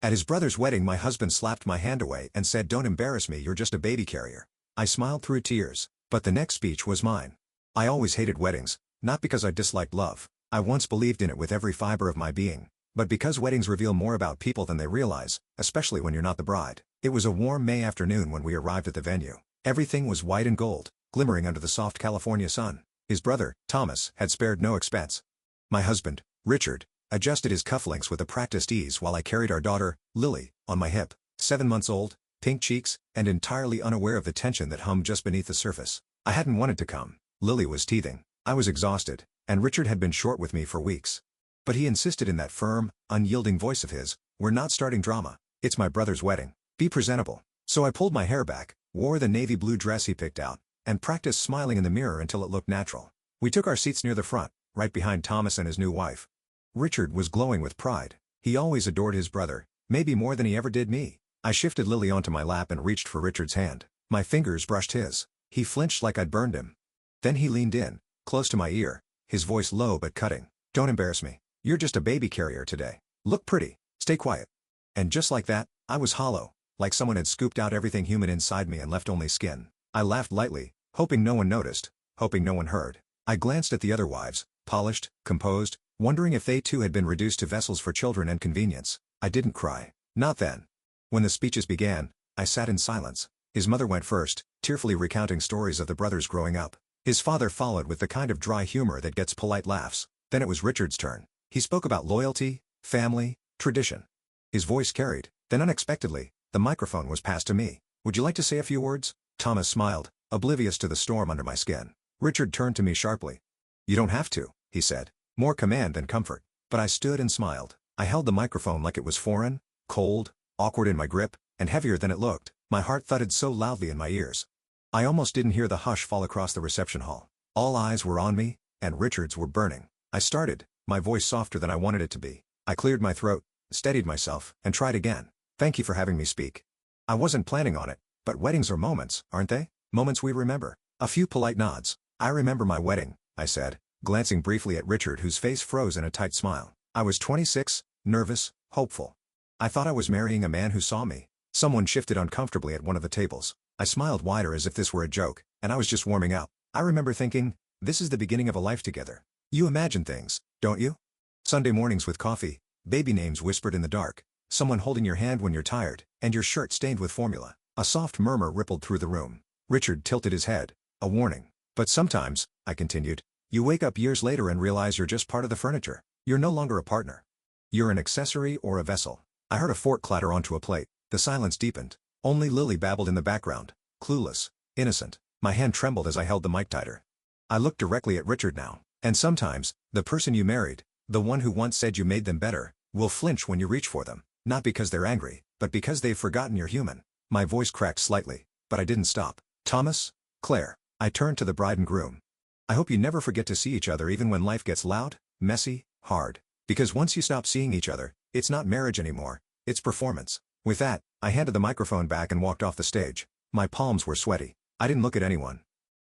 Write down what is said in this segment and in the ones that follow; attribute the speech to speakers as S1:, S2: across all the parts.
S1: At his brother's wedding my husband slapped my hand away and said, "Don't embarrass me, you're just a baby carrier." I smiled through tears, but the next speech was mine. I always hated weddings, not because I disliked love. I once believed in it with every fiber of my being, but because weddings reveal more about people than they realize, especially when you're not the bride. It was a warm May afternoon when we arrived at the venue. Everything was white and gold, glimmering under the soft California sun. His brother, Thomas, had spared no expense. My husband, Richard, adjusted his cufflinks with a practiced ease while I carried our daughter, Lily, on my hip, 7 months old, pink cheeks, and entirely unaware of the tension that hummed just beneath the surface. I hadn't wanted to come. Lily was teething. I was exhausted, and Richard had been short with me for weeks. But he insisted in that firm, unyielding voice of his, "We're not starting drama. It's my brother's wedding. Be presentable." So I pulled my hair back, wore the navy blue dress he picked out, and practiced smiling in the mirror until it looked natural. We took our seats near the front, right behind Thomas and his new wife. Richard was glowing with pride. He always adored his brother, maybe more than he ever did me. I shifted Lily onto my lap and reached for Richard's hand. My fingers brushed his. He flinched like I'd burned him. Then he leaned in, close to my ear, his voice low but cutting. "Don't embarrass me. You're just a baby carrier today. Look pretty. Stay quiet." And just like that, I was hollow, like someone had scooped out everything human inside me and left only skin. I laughed lightly, hoping no one noticed, hoping no one heard. I glanced at the other wives, polished, composed, wondering if they too had been reduced to vessels for children and convenience. I didn't cry. Not then. When the speeches began, I sat in silence. His mother went first, tearfully recounting stories of the brothers growing up. His father followed with the kind of dry humor that gets polite laughs. Then it was Richard's turn. He spoke about loyalty, family, tradition. His voice carried. Then unexpectedly, the microphone was passed to me. "Would you like to say a few words?" Thomas smiled, oblivious to the storm under my skin. Richard turned to me sharply. "You don't have to," he said, more command than comfort. But I stood and smiled. I held the microphone like it was foreign, cold, awkward in my grip, and heavier than it looked. My heart thudded so loudly in my ears. I almost didn't hear the hush fall across the reception hall. All eyes were on me, and Richard's were burning. I started, my voice softer than I wanted it to be. I cleared my throat, steadied myself, and tried again. "Thank you for having me speak. I wasn't planning on it, but weddings are moments, aren't they? Moments we remember." A few polite nods. "I remember my wedding," I said, glancing briefly at Richard whose face froze in a tight smile. I was 26, nervous, hopeful. I thought I was marrying a man who saw me. Someone shifted uncomfortably at one of the tables. I smiled wider as if this were a joke, and I was just warming up. I remember thinking, this is the beginning of a life together. You imagine things, don't you? Sunday mornings with coffee, baby names whispered in the dark, someone holding your hand when you're tired, and your shirt stained with formula. A soft murmur rippled through the room. Richard tilted his head, a warning. "But sometimes," I continued, "you wake up years later and realize you're just part of the furniture. You're no longer a partner. You're an accessory or a vessel." I heard a fork clatter onto a plate. The silence deepened. Only Lily babbled in the background, clueless, innocent. My hand trembled as I held the mic tighter. I looked directly at Richard now. "And sometimes, the person you married, the one who once said you made them better, will flinch when you reach for them, not because they're angry, but because they've forgotten you're human." My voice cracked slightly, but I didn't stop. "Thomas, Claire." I turned to the bride and groom. "I hope you never forget to see each other even when life gets loud, messy, hard. Because once you stop seeing each other, it's not marriage anymore, it's performance." With that, I handed the microphone back and walked off the stage. My palms were sweaty. I didn't look at anyone.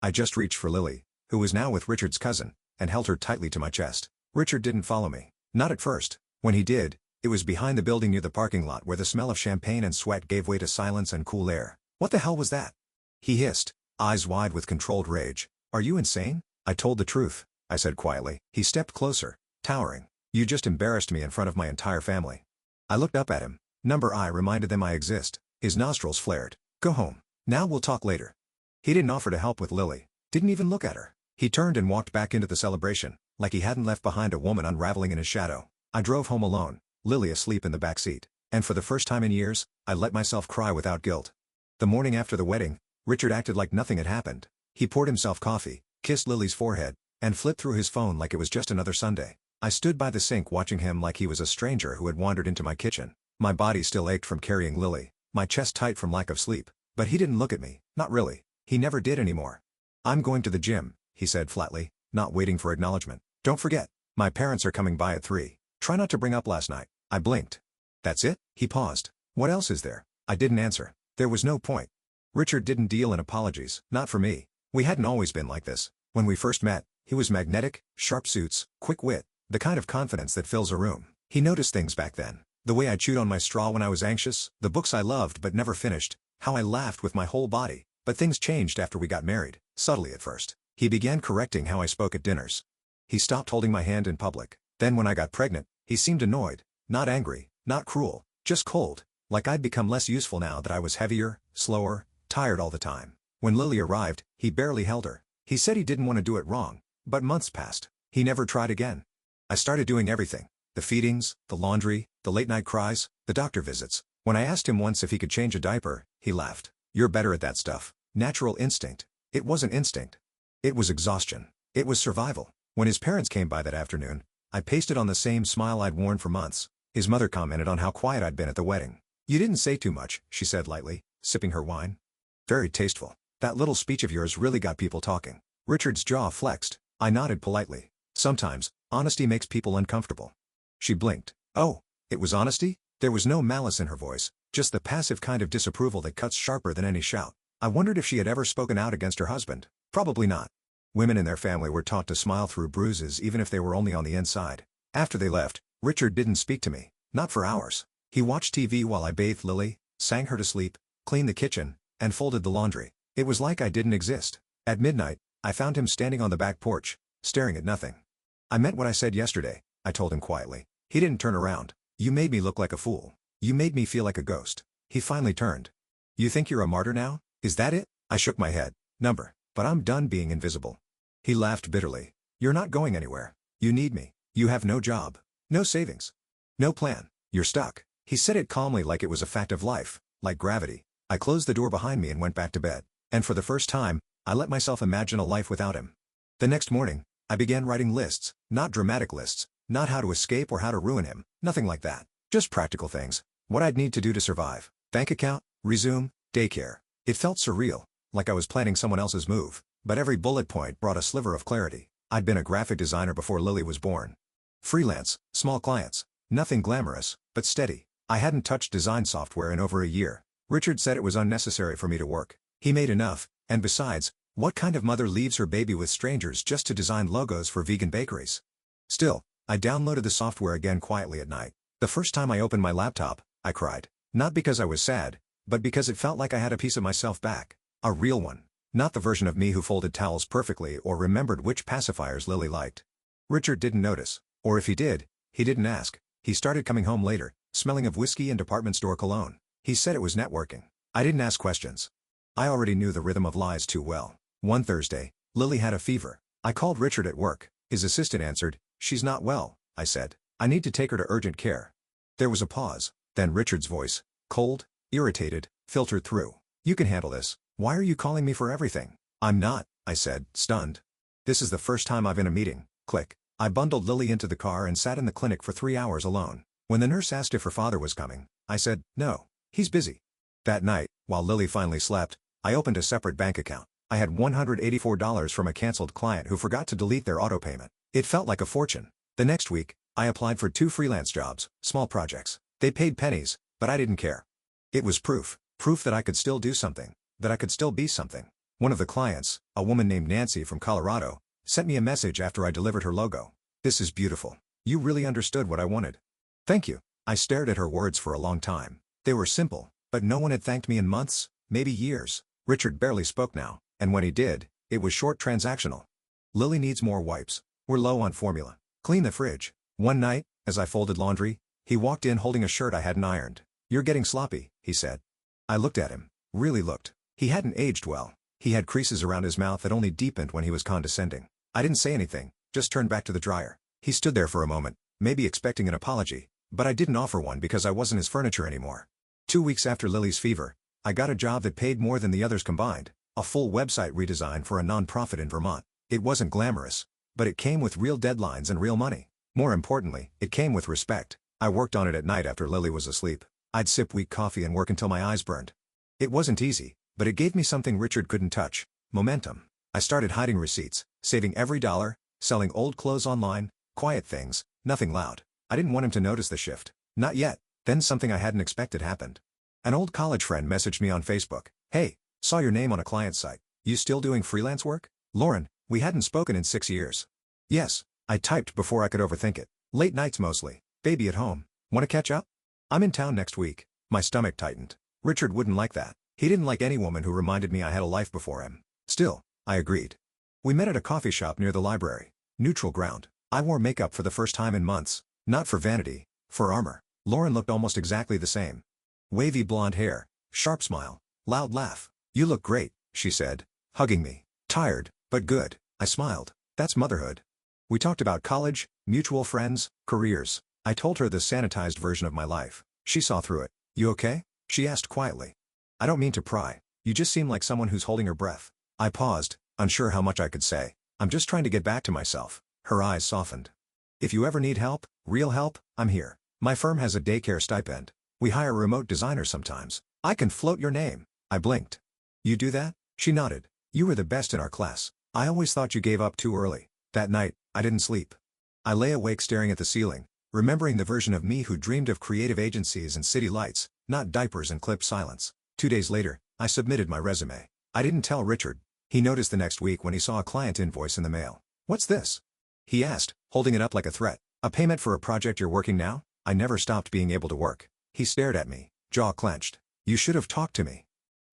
S1: I just reached for Lily, who was now with Richard's cousin, and held her tightly to my chest. Richard didn't follow me. Not at first. When he did, it was behind the building near the parking lot where the smell of champagne and sweat gave way to silence and cool air. "What the hell was that?" he hissed, eyes wide with controlled rage. "Are you insane?" "I told the truth," I said quietly. He stepped closer, towering. "You just embarrassed me in front of my entire family." I looked up at him. Number I reminded them I exist. His nostrils flared. "Go home. Now we'll talk later." He didn't offer to help with Lily. Didn't even look at her. He turned and walked back into the celebration, like he hadn't left behind a woman unraveling in his shadow. I drove home alone, Lily asleep in the back seat. And for the first time in years, I let myself cry without guilt. The morning after the wedding, Richard acted like nothing had happened. He poured himself coffee, kissed Lily's forehead, and flipped through his phone like it was just another Sunday. I stood by the sink watching him like he was a stranger who had wandered into my kitchen. My body still ached from carrying Lily, my chest tight from lack of sleep. But he didn't look at me, not really. He never did anymore. "I'm going to the gym," he said flatly, not waiting for acknowledgement. "Don't forget, my parents are coming by at 3. Try not to bring up last night." I blinked. "That's it?" He paused. "What else is there?" I didn't answer. There was no point. Richard didn't deal in apologies, not for me. We hadn't always been like this. When we first met, he was magnetic, sharp suits, quick wit, the kind of confidence that fills a room. He noticed things back then The way I chewed on my straw when I was anxious, the books I loved but never finished, how I laughed with my whole body. But things changed after we got married, subtly at first. He began correcting how I spoke at dinners. He stopped holding my hand in public. Then when I got pregnant, he seemed annoyed, not angry, not cruel, just cold, like I'd become less useful now that I was heavier, slower, tired all the time. When Lily arrived, he barely held her. He said he didn't want to do it wrong, but months passed. He never tried again. I started doing everything. The feedings, the laundry, the late-night cries, the doctor visits. When I asked him once if he could change a diaper, he laughed. "You're better at that stuff. Natural instinct." It wasn't instinct. It was exhaustion. It was survival. When his parents came by that afternoon, I pasted on the same smile I'd worn for months. His mother commented on how quiet I'd been at the wedding. "You didn't say too much," she said lightly, sipping her wine. "Very tasteful. That little speech of yours really got people talking." Richard's jaw flexed. I nodded politely. Sometimes, honesty makes people uncomfortable. She blinked. "Oh, it was honesty?" There was no malice in her voice, just the passive kind of disapproval that cuts sharper than any shout. I wondered if she had ever spoken out against her husband. Probably not. Women in their family were taught to smile through bruises even if they were only on the inside. After they left, Richard didn't speak to me. Not for hours. He watched TV while I bathed Lily, sang her to sleep, cleaned the kitchen, and folded the laundry. It was like I didn't exist. At midnight, I found him standing on the back porch, staring at nothing. "I meant what I said yesterday," I told him quietly. He didn't turn around. "You made me look like a fool. You made me feel like a ghost." He finally turned. "You think you're a martyr now? Is that it?" I shook my head. "Number. But I'm done being invisible." He laughed bitterly. "You're not going anywhere. You need me. You have no job. No savings. No plan. You're stuck." He said it calmly like it was a fact of life, like gravity. I closed the door behind me and went back to bed. And for the first time, I let myself imagine a life without him. The next morning, I began writing lists, not dramatic lists, not how to escape or how to ruin him, nothing like that. Just practical things. What I'd need to do to survive. Bank account, resume, daycare. It felt surreal, like I was planning someone else's move, but every bullet point brought a sliver of clarity. I'd been a graphic designer before Lily was born. Freelance, small clients. Nothing glamorous, but steady. I hadn't touched design software in over a year. Richard said it was unnecessary for me to work. He made enough, and besides, what kind of mother leaves her baby with strangers just to design logos for vegan bakeries? Still, I downloaded the software again quietly at night. The first time I opened my laptop, I cried. Not because I was sad, but because it felt like I had a piece of myself back. A real one. Not the version of me who folded towels perfectly or remembered which pacifiers Lily liked. Richard didn't notice. Or if he did, he didn't ask. He started coming home later, smelling of whiskey and department store cologne. He said it was networking. I didn't ask questions. I already knew the rhythm of lies too well. One Thursday, Lily had a fever. I called Richard at work. His assistant answered. "She's not well," I said. "I need to take her to urgent care." There was a pause. Then Richard's voice, cold, irritated, filtered through. "You can handle this. Why are you calling me for everything?" "I'm not," I said, stunned. "This is the first time I've in a meeting." Click. I bundled Lily into the car and sat in the clinic for 3 hours alone. When the nurse asked if her father was coming, I said, "No, he's busy." That night, while Lily finally slept, I opened a separate bank account. I had $184 from a canceled client who forgot to delete their auto payment. It felt like a fortune. The next week, I applied for 2 freelance jobs, small projects. They paid pennies, but I didn't care. It was proof that I could still do something, that I could still be something. One of the clients, a woman named Nancy from Colorado, sent me a message after I delivered her logo. "This is beautiful. You really understood what I wanted." "Thank you." I stared at her words for a long time. They were simple, but no one had thanked me in months, maybe years. Richard barely spoke now, and when he did, it was short transactional. "Lily needs more wipes. We're low on formula. Clean the fridge." One night, as I folded laundry, he walked in holding a shirt I hadn't ironed. "You're getting sloppy," he said. I looked at him. Really looked. He hadn't aged well. He had creases around his mouth that only deepened when he was condescending. I didn't say anything, just turned back to the dryer. He stood there for a moment, maybe expecting an apology, but I didn't offer one because I wasn't his furniture anymore. 2 weeks after Lily's fever, I got a job that paid more than the others combined, a full website redesign for a nonprofit in Vermont. It wasn't glamorous, but it came with real deadlines and real money. More importantly, it came with respect. I worked on it at night after Lily was asleep. I'd sip weak coffee and work until my eyes burned. It wasn't easy, but it gave me something Richard couldn't touch: momentum. I started hiding receipts, saving every dollar, selling old clothes online, quiet things, nothing loud. I didn't want him to notice the shift. Not yet. Then something I hadn't expected happened. An old college friend messaged me on Facebook. "Hey, saw your name on a client site. You still doing freelance work?" "Lauren, we hadn't spoken in 6 years." "Yes," I typed before I could overthink it. "Late nights mostly. Baby at home. Want to catch up?" I'm in town next week. My stomach tightened. Richard wouldn't like that. He didn't like any woman who reminded me I had a life before him. Still, I agreed. We met at a coffee shop near the library. Neutral ground. I wore makeup for the first time in months. Not for vanity, for armor. Lauren looked almost exactly the same. Wavy blonde hair, sharp smile, loud laugh. You look great, she said, hugging me. Tired, but good. I smiled. That's motherhood. We talked about college, mutual friends, careers. I told her the sanitized version of my life. She saw through it. You okay? She asked quietly. I don't mean to pry. You just seem like someone who's holding her breath. I paused, unsure how much I could say. I'm just trying to get back to myself. Her eyes softened. If you ever need help, real help, I'm here. My firm has a daycare stipend. We hire remote designers sometimes. I can float your name. I blinked. You do that? She nodded. You were the best in our class. I always thought you gave up too early. That night, I didn't sleep. I lay awake staring at the ceiling, remembering the version of me who dreamed of creative agencies and city lights, not diapers and clipped silence. 2 days later, I submitted my resume. I didn't tell Richard. He noticed the next week when he saw a client invoice in the mail. What's this? He asked, holding it up like a threat. A payment for a project you're working now? I never stopped being able to work. He stared at me, jaw clenched. You should have talked to me.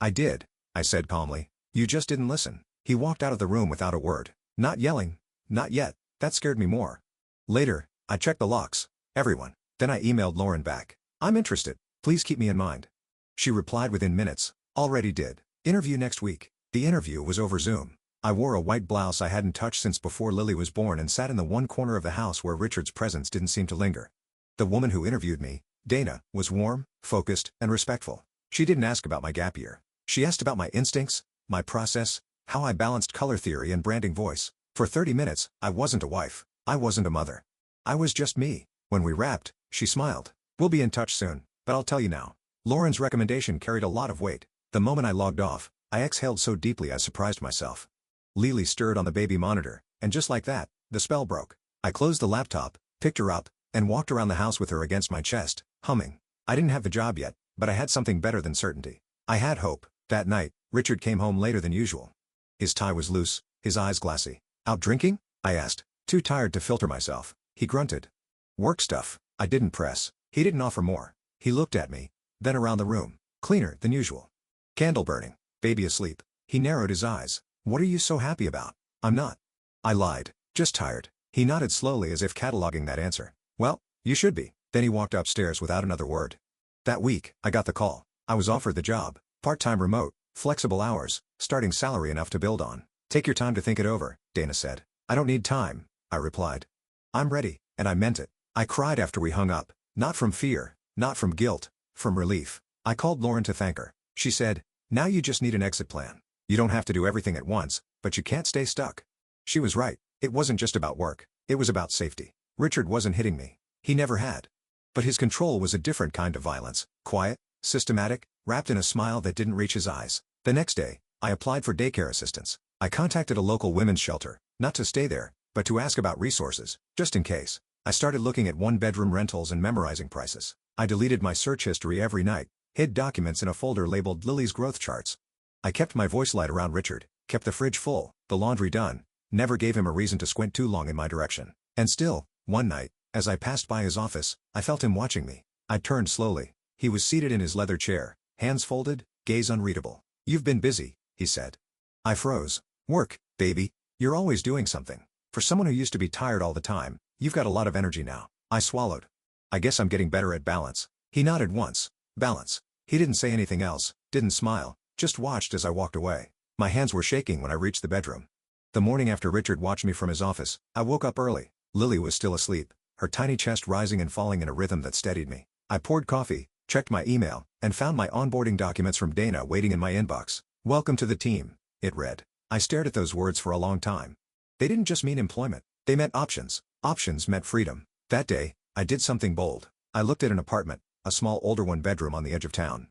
S1: I did, I said calmly. You just didn't listen. He walked out of the room without a word. Not yelling. Not yet. That scared me more. Later, I checked the locks. Everyone. Then I emailed Lauren back. I'm interested. Please keep me in mind. She replied within minutes. Already did. Interview next week. The interview was over Zoom. I wore a white blouse I hadn't touched since before Lily was born and sat in the one corner of the house where Richard's presence didn't seem to linger. The woman who interviewed me, Dana, was warm, focused, and respectful. She didn't ask about my gap year. She asked about my instincts, my process, how I balanced color theory and branding voice. For 30 minutes, I wasn't a wife. I wasn't a mother. I was just me. When we wrapped, she smiled. We'll be in touch soon, but I'll tell you now. Lauren's recommendation carried a lot of weight. The moment I logged off, I exhaled so deeply I surprised myself. Lily stirred on the baby monitor, and just like that, the spell broke. I closed the laptop, picked her up, and walked around the house with her against my chest, humming. I didn't have the job yet, but I had something better than certainty. I had hope. That night, Richard came home later than usual. His tie was loose, his eyes glassy. Out drinking? I asked, too tired to filter myself. He grunted. Work stuff. I didn't press. He didn't offer more. He looked at me, then around the room. Cleaner than usual. Candle burning. Baby asleep. He narrowed his eyes. What are you so happy about? I'm not. I lied. Just tired. He nodded slowly as if cataloging that answer. Well, you should be. Then he walked upstairs without another word. That week, I got the call. I was offered the job. Part-time remote, flexible hours, starting salary enough to build on. Take your time to think it over, Dana said. I don't need time, I replied. I'm ready, and I meant it. I cried after we hung up. Not from fear, not from guilt, from relief. I called Lauren to thank her. She said, now you just need an exit plan. You don't have to do everything at once, but you can't stay stuck. She was right. It wasn't just about work. It was about safety. Richard wasn't hitting me. He never had. But his control was a different kind of violence. Quiet, systematic, wrapped in a smile that didn't reach his eyes. The next day, I applied for daycare assistance. I contacted a local women's shelter, not to stay there, but to ask about resources, just in case. I started looking at one-bedroom rentals and memorizing prices. I deleted my search history every night, hid documents in a folder labeled Lily's growth charts. I kept my voice light around Richard, kept the fridge full, the laundry done, never gave him a reason to squint too long in my direction. And still, one night, as I passed by his office, I felt him watching me. I turned slowly. He was seated in his leather chair, hands folded, gaze unreadable. You've been busy, he said. I froze. Work, baby. You're always doing something. For someone who used to be tired all the time, you've got a lot of energy now. I swallowed. I guess I'm getting better at balance. He nodded once. Balance. He didn't say anything else, didn't smile, just watched as I walked away. My hands were shaking when I reached the bedroom. The morning after Richard watched me from his office, I woke up early. Lily was still asleep, her tiny chest rising and falling in a rhythm that steadied me. I poured coffee, checked my email, and found my onboarding documents from Dana waiting in my inbox. Welcome to the team, it read. I stared at those words for a long time. They didn't just mean employment. They meant options. Options meant freedom. That day, I did something bold. I looked at an apartment, a small older one-bedroom on the edge of town.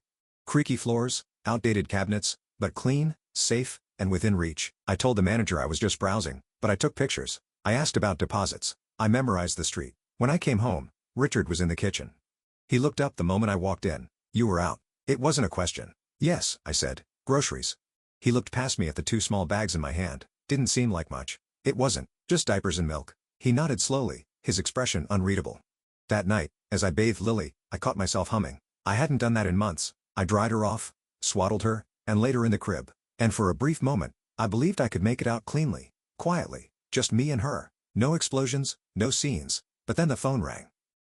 S1: Creaky floors, outdated cabinets, but clean, safe, and within reach. I told the manager I was just browsing, but I took pictures. I asked about deposits. I memorized the street. When I came home, Richard was in the kitchen. He looked up the moment I walked in. You were out. It wasn't a question. Yes, I said. Groceries. He looked past me at the 2 small bags in my hand. Didn't seem like much. It wasn't. Just diapers and milk. He nodded slowly, his expression unreadable. That night, As I bathed Lily, I caught myself humming. I hadn't done that in months. I dried her off, swaddled her, and laid her in the crib. And for a brief moment, I believed I could make it out cleanly, quietly, just me and her. No explosions, no scenes. But then the phone rang.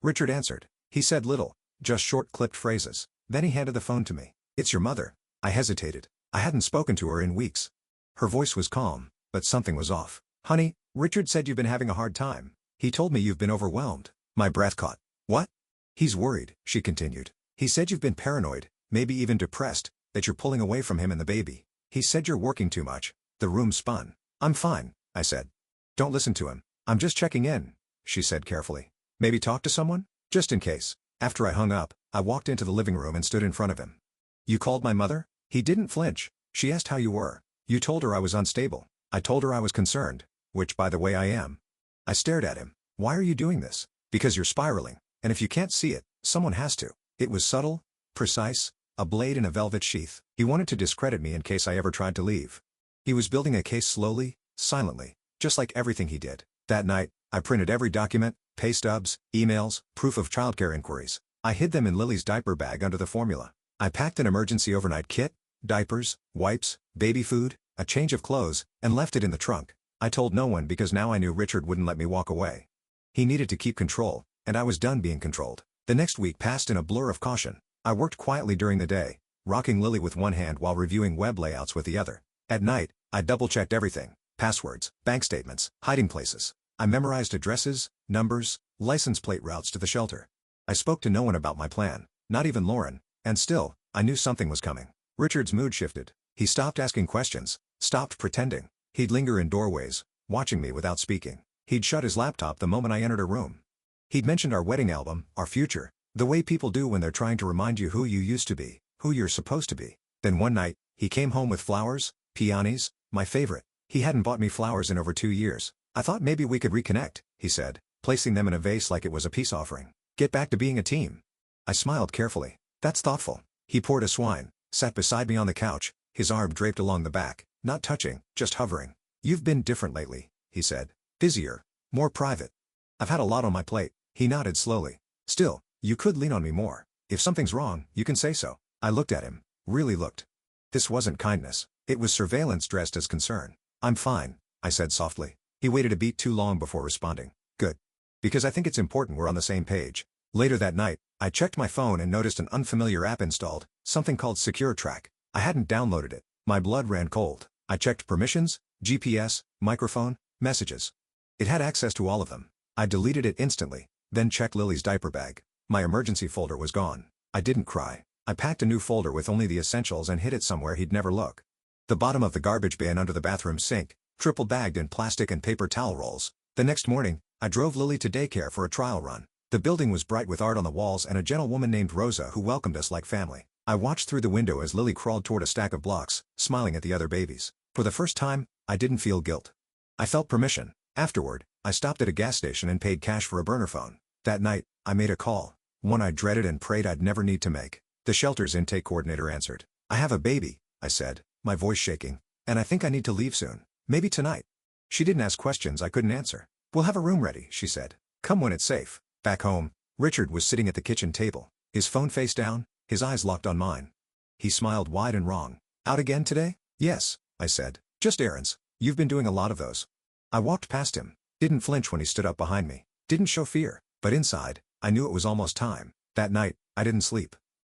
S1: Richard answered. He said little, just short clipped phrases. Then he handed the phone to me. "It's your mother." I hesitated. I hadn't spoken to her in weeks. Her voice was calm, but something was off. "Honey, Richard said you've been having a hard time. He told me you've been overwhelmed." My breath caught. "What?" "He's worried," she continued. "He said you've been paranoid, maybe even depressed, that you're pulling away from him and the baby. He said you're working too much." The room spun. "I'm fine," I said. "Don't listen to him. I'm just checking in," she said carefully. "Maybe talk to someone? Just in case." After I hung up, I walked into the living room and stood in front of him. "You called my mother?" He didn't flinch. "She asked how you were. You told her I was unstable." I told her I was concerned, which by the way I am. I stared at him. "Why are you doing this?" "Because you're spiraling, and if you can't see it, someone has to." It was subtle, precise, a blade in a velvet sheath. He wanted to discredit me in case I ever tried to leave. He was building a case slowly, silently, just like everything he did. That night, I printed every document, pay stubs, emails, proof of childcare inquiries. I hid them in Lily's diaper bag under the formula. I packed an emergency overnight kit, diapers, wipes, baby food, a change of clothes, and left it in the trunk. I told no one because now I knew Richard wouldn't let me walk away. He needed to keep control, and I was done being controlled. The next week passed in a blur of caution. I worked quietly during the day, rocking Lily with one hand while reviewing web layouts with the other. At night, I double-checked everything: passwords, bank statements, hiding places. I memorized addresses, numbers, license plate routes to the shelter. I spoke to no one about my plan, not even Lauren, and still, I knew something was coming. Richard's mood shifted. He stopped asking questions, stopped pretending. He'd linger in doorways, watching me without speaking. He'd shut his laptop the moment I entered a room. He'd mentioned our wedding album, our future, the way people do when they're trying to remind you who you used to be, who you're supposed to be. Then one night, he came home with flowers, peonies, my favorite. He hadn't bought me flowers in over 2 years. "I thought maybe we could reconnect," he said, placing them in a vase like it was a peace offering. "Get back to being a team." I smiled carefully. "That's thoughtful." He poured us wine, sat beside me on the couch, his arm draped along the back, not touching, just hovering. "You've been different lately," he said. "Busier, more private." "I've had a lot on my plate." He nodded slowly. "Still, you could lean on me more. If something's wrong, you can say so." I looked at him, really looked. This wasn't kindness. It was surveillance dressed as concern. "I'm fine," I said softly. He waited a beat too long before responding. "Good. Because I think it's important we're on the same page." Later that night, I checked my phone and noticed an unfamiliar app installed, something called Secure Track. I hadn't downloaded it. My blood ran cold. I checked permissions, GPS, microphone, messages. It had access to all of them. I deleted it instantly, then checked Lily's diaper bag. My emergency folder was gone. I didn't cry. I packed a new folder with only the essentials and hid it somewhere he'd never look. The bottom of the garbage bin under the bathroom sink, triple bagged in plastic and paper towel rolls. The next morning, I drove Lily to daycare for a trial run. The building was bright with art on the walls and a gentlewoman named Rosa who welcomed us like family. I watched through the window as Lily crawled toward a stack of blocks, smiling at the other babies. For the first time, I didn't feel guilt. I felt permission. Afterward, I stopped at a gas station and paid cash for a burner phone. That night, I made a call, one I dreaded and prayed I'd never need to make. The shelter's intake coordinator answered. "I have a baby," I said, my voice shaking, "and I think I need to leave soon. Maybe tonight." She didn't ask questions I couldn't answer. "We'll have a room ready," she said. "Come when it's safe." Back home, Richard was sitting at the kitchen table, his phone face down, his eyes locked on mine. He smiled wide and wrong. "Out again today?" "Yes," I said. "Just errands. You've been doing a lot of those." I walked past him, didn't flinch when he stood up behind me, didn't show fear, but inside, I knew it was almost time. That night, I didn't sleep.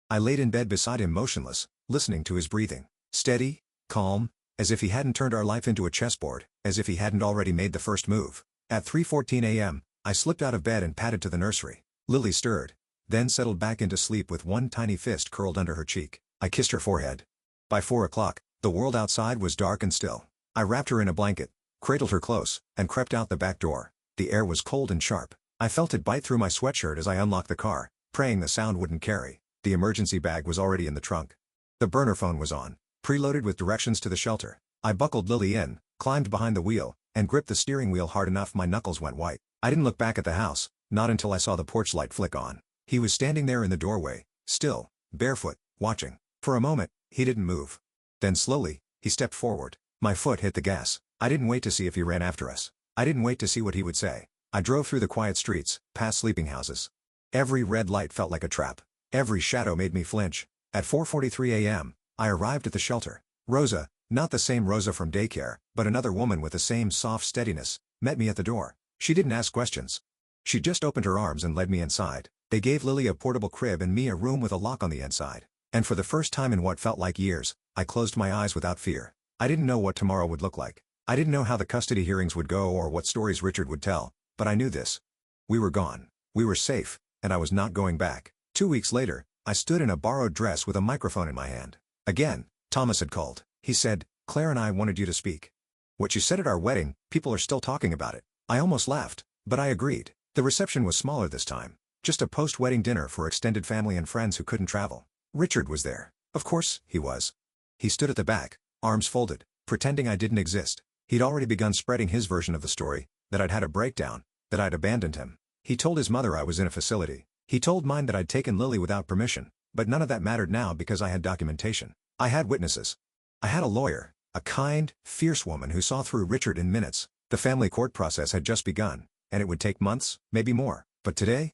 S1: I laid in bed beside him motionless, listening to his breathing. Steady, calm, as if he hadn't turned our life into a chessboard, as if he hadn't already made the first move. At 3:14 a.m., I slipped out of bed and padded to the nursery. Lily stirred, then settled back into sleep with one tiny fist curled under her cheek. I kissed her forehead. By 4 o'clock, the world outside was dark and still. I wrapped her in a blanket, cradled her close, and crept out the back door. The air was cold and sharp. I felt it bite through my sweatshirt as I unlocked the car, praying the sound wouldn't carry. The emergency bag was already in the trunk. The burner phone was on, preloaded with directions to the shelter. I buckled Lily in, climbed behind the wheel, and gripped the steering wheel hard enough my knuckles went white. I didn't look back at the house, not until I saw the porch light flick on. He was standing there in the doorway, still, barefoot, watching. For a moment, he didn't move. Then slowly, he stepped forward. My foot hit the gas. I didn't wait to see if he ran after us. I didn't wait to see what he would say. I drove through the quiet streets, past sleeping houses. Every red light felt like a trap. Every shadow made me flinch. At 4:43 a.m., I arrived at the shelter. Rosa, not the same Rosa from daycare, but another woman with the same soft steadiness, met me at the door. She didn't ask questions. She just opened her arms and led me inside. They gave Lily a portable crib and me a room with a lock on the inside. And for the first time in what felt like years, I closed my eyes without fear. I didn't know what tomorrow would look like. I didn't know how the custody hearings would go or what stories Richard would tell, but I knew this. We were gone. We were safe, and I was not going back. 2 weeks later, I stood in a borrowed dress with a microphone in my hand. Again, Thomas had called. He said, "Claire and I wanted you to speak. What you said at our wedding, people are still talking about it." I almost laughed, but I agreed. The reception was smaller this time. Just a post-wedding dinner for extended family and friends who couldn't travel. Richard was there. Of course, he was. He stood at the back, arms folded, pretending I didn't exist. He'd already begun spreading his version of the story, that I'd had a breakdown, that I'd abandoned him. He told his mother I was in a facility. He told mine that I'd taken Lily without permission, but none of that mattered now because I had documentation. I had witnesses. I had a lawyer, a kind, fierce woman who saw through Richard in minutes. The family court process had just begun, and it would take months, maybe more. But today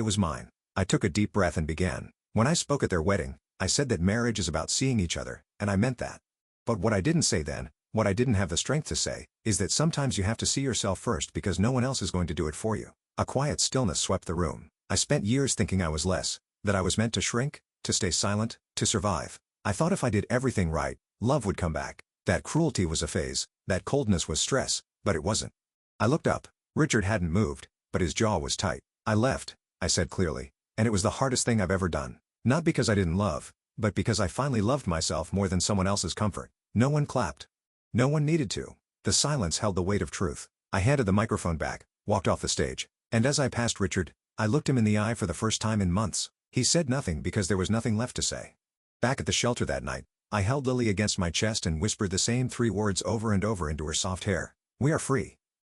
S1: was mine. I took a deep breath and began. When I spoke at their wedding, I said that marriage is about seeing each other, and I meant that. But what I didn't say then, what I didn't have the strength to say, is that sometimes you have to see yourself first because no one else is going to do it for you. A quiet stillness swept the room. I spent years thinking I was less, that I was meant to shrink, to stay silent, to survive. I thought if I did everything right, love would come back. That cruelty was a phase, that coldness was stress, but it wasn't. I looked up. Richard hadn't moved, but his jaw was tight. "I left," I said clearly, "and it was the hardest thing I've ever done. Not because I didn't love, but because I finally loved myself more than someone else's comfort." No one clapped. No one needed to. The silence held the weight of truth. I handed the microphone back, walked off the stage, and as I passed Richard, I looked him in the eye for the first time in months. He said nothing because there was nothing left to say. Back at the shelter that night, I held Lily against my chest and whispered the same 3 words over and over into her soft hair. "We are free."